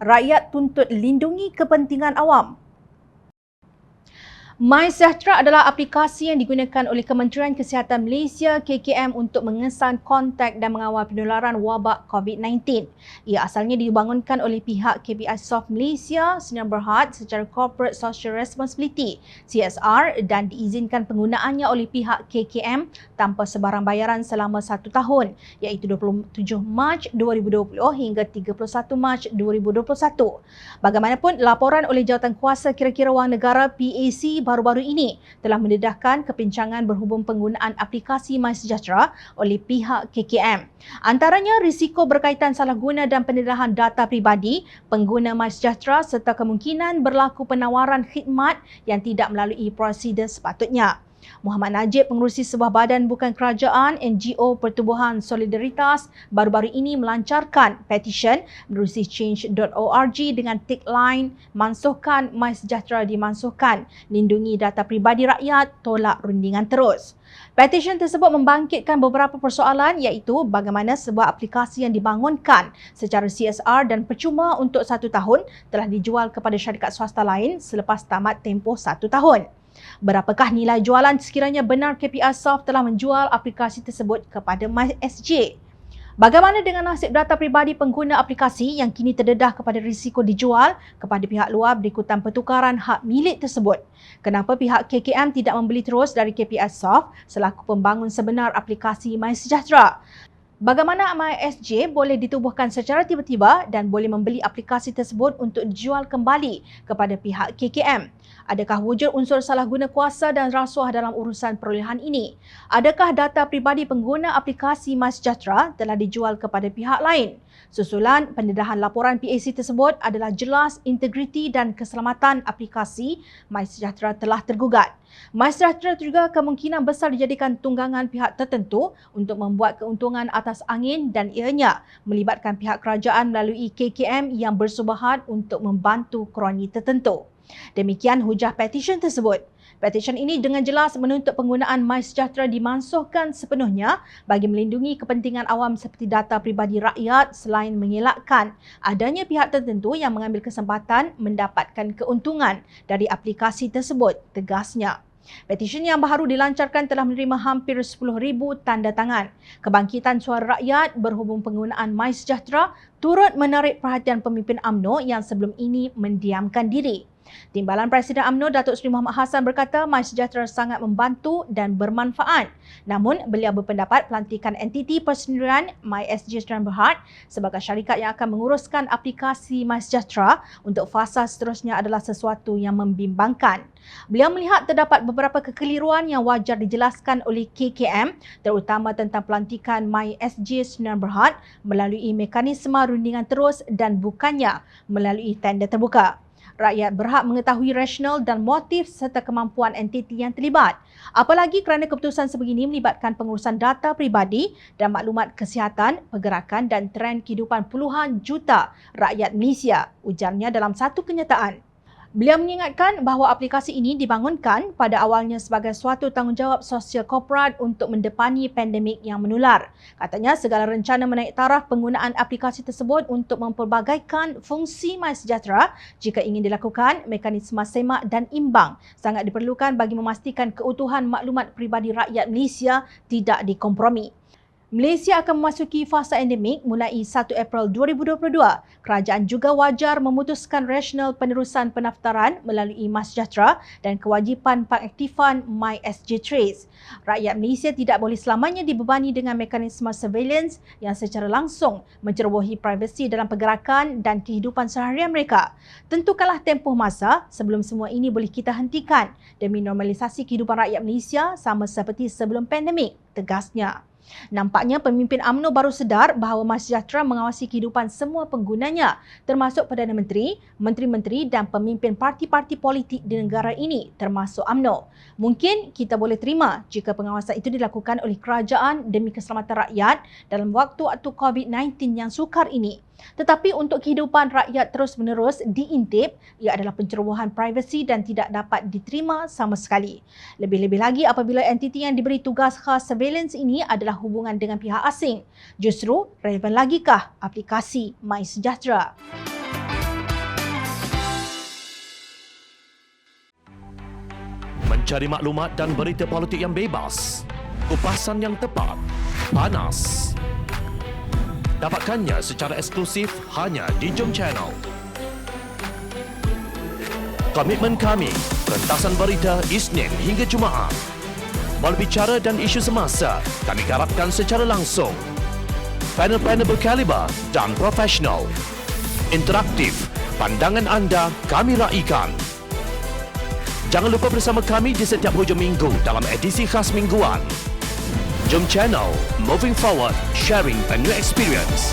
Rakyat tuntut lindungi kepentingan awam. MySejahtera adalah aplikasi yang digunakan oleh Kementerian Kesihatan Malaysia KKM untuk mengesan kontak dan mengawal penularan wabak COVID-19. Ia asalnya dibangunkan oleh pihak KPI Soft Malaysia Sdn Bhd secara Corporate Social Responsibility CSR dan diizinkan penggunaannya oleh pihak KKM tanpa sebarang bayaran selama 1 tahun iaitu 27 Mac 2020 hingga 31 Mac 2021. Bagaimanapun, laporan oleh Jawatankuasa Kira-kira Wang Negara PAC baru-baru ini telah mendedahkan kepincangan berhubung penggunaan aplikasi MySejahtera oleh pihak KKM. Antaranya risiko berkaitan salah guna dan pendedahan data pribadi pengguna MySejahtera serta kemungkinan berlaku penawaran khidmat yang tidak melalui prosedur sepatutnya. Muhammad Najib, pengerusi sebuah badan bukan kerajaan NGO Pertubuhan Solidaritas, baru-baru ini melancarkan petisyen menerusi change.org dengan tagline "Mansuhkan MySejahtera dimansuhkan, lindungi data pribadi rakyat, tolak rundingan terus". Petisyen tersebut membangkitkan beberapa persoalan iaitu bagaimana sebuah aplikasi yang dibangunkan secara CSR dan percuma untuk 1 tahun telah dijual kepada syarikat swasta lain selepas tamat tempoh 1 tahun. Berapakah nilai jualan sekiranya benar KPI Soft telah menjual aplikasi tersebut kepada MySJ? Bagaimana dengan nasib data pribadi pengguna aplikasi yang kini terdedah kepada risiko dijual kepada pihak luar berikutan pertukaran hak milik tersebut? Kenapa pihak KKM tidak membeli terus dari KPI Soft selaku pembangun sebenar aplikasi MySejahtera? Bagaimana MySJ boleh ditubuhkan secara tiba-tiba dan boleh membeli aplikasi tersebut untuk dijual kembali kepada pihak KKM? Adakah wujud unsur salah guna kuasa dan rasuah dalam urusan perolehan ini? Adakah data pribadi pengguna aplikasi MySejahtera telah dijual kepada pihak lain? Susulan pendedahan laporan PAC tersebut adalah jelas integriti dan keselamatan aplikasi MySejahtera telah tergugat. MySejahtera juga kemungkinan besar dijadikan tunggangan pihak tertentu untuk membuat keuntungan atas angin dan ianya melibatkan pihak kerajaan melalui KKM yang bersubahat untuk membantu kroni tertentu. Demikian hujah petisyen tersebut. Petisyen ini dengan jelas menuntut penggunaan MySejahtera dimansuhkan sepenuhnya bagi melindungi kepentingan awam seperti data pribadi rakyat selain mengelakkan adanya pihak tertentu yang mengambil kesempatan mendapatkan keuntungan dari aplikasi tersebut, tegasnya. Petisyen yang baru dilancarkan telah menerima hampir 10,000 tanda tangan. Kebangkitan suara rakyat berhubung penggunaan MySejahtera turut menarik perhatian pemimpin UMNO yang sebelum ini mendiamkan diri. Timbalan Presiden UMNO Datuk Seri Muhammad Hassan berkata MySejahtera sangat membantu dan bermanfaat. Namun, beliau berpendapat pelantikan entiti persendirian MySJ Sdn Bhd sebagai syarikat yang akan menguruskan aplikasi MySejahtera untuk fasa seterusnya adalah sesuatu yang membimbangkan. Beliau melihat terdapat beberapa kekeliruan yang wajar dijelaskan oleh KKM terutama tentang pelantikan MySJ Sdn Bhd melalui mekanisme rundingan terus dan bukannya melalui tender terbuka. Rakyat berhak mengetahui rasional dan motif serta kemampuan entiti yang terlibat. Apalagi kerana keputusan sebegini melibatkan pengurusan data pribadi dan maklumat kesihatan, pergerakan dan trend kehidupan puluhan juta rakyat Malaysia, ujarnya dalam satu kenyataan. Beliau mengingatkan bahawa aplikasi ini dibangunkan pada awalnya sebagai suatu tanggungjawab sosial korporat untuk mendepani pandemik yang menular. Katanya segala rencana menaik taraf penggunaan aplikasi tersebut untuk memperbagaikan fungsi MySejahtera jika ingin dilakukan, mekanisme semak dan imbang sangat diperlukan bagi memastikan keutuhan maklumat peribadi rakyat Malaysia tidak dikompromi. Malaysia akan memasuki fasa endemik mulai 1 April 2022. Kerajaan juga wajar memutuskan rasional penerusan pendaftaran melalui MySejahtera dan kewajipan pengaktifan MySJ Trace. Rakyat Malaysia tidak boleh selamanya dibebani dengan mekanisme surveillance yang secara langsung mencerobohi privasi dalam pergerakan dan kehidupan seharian mereka. Tentukanlah tempoh masa sebelum semua ini boleh kita hentikan demi normalisasi kehidupan rakyat Malaysia sama seperti sebelum pandemik, tegasnya. Nampaknya pemimpin UMNO baru sedar bahawa MySejahtera mengawasi kehidupan semua penggunanya termasuk Perdana Menteri, Menteri-Menteri dan pemimpin parti-parti politik di negara ini termasuk UMNO. Mungkin kita boleh terima jika pengawasan itu dilakukan oleh kerajaan demi keselamatan rakyat dalam waktu-waktu COVID-19 yang sukar ini. Tetapi untuk kehidupan rakyat terus-menerus diintip, ia adalah pencerobohan privasi dan tidak dapat diterima sama sekali. Lebih-lebih lagi apabila entiti yang diberi tugas khas surveillance ini adalah hubungan dengan pihak asing. Justru, relevan lagikah aplikasi MySejahtera? mencari maklumat dan berita politik yang bebas, kupasan yang tepat, panas. Dapatkannya secara eksklusif hanya di Jom Channel. Komitmen kami, rentasan berita Isnin hingga Jumaat. Berbicara dan isu semasa, kami garapkan secara langsung. Panel-panel berkaliber dan profesional. Interaktif, pandangan anda kami raikan. Jangan lupa bersama kami di setiap hujung minggu dalam edisi khas mingguan. Jom Channel, moving forward, sharing a new experience.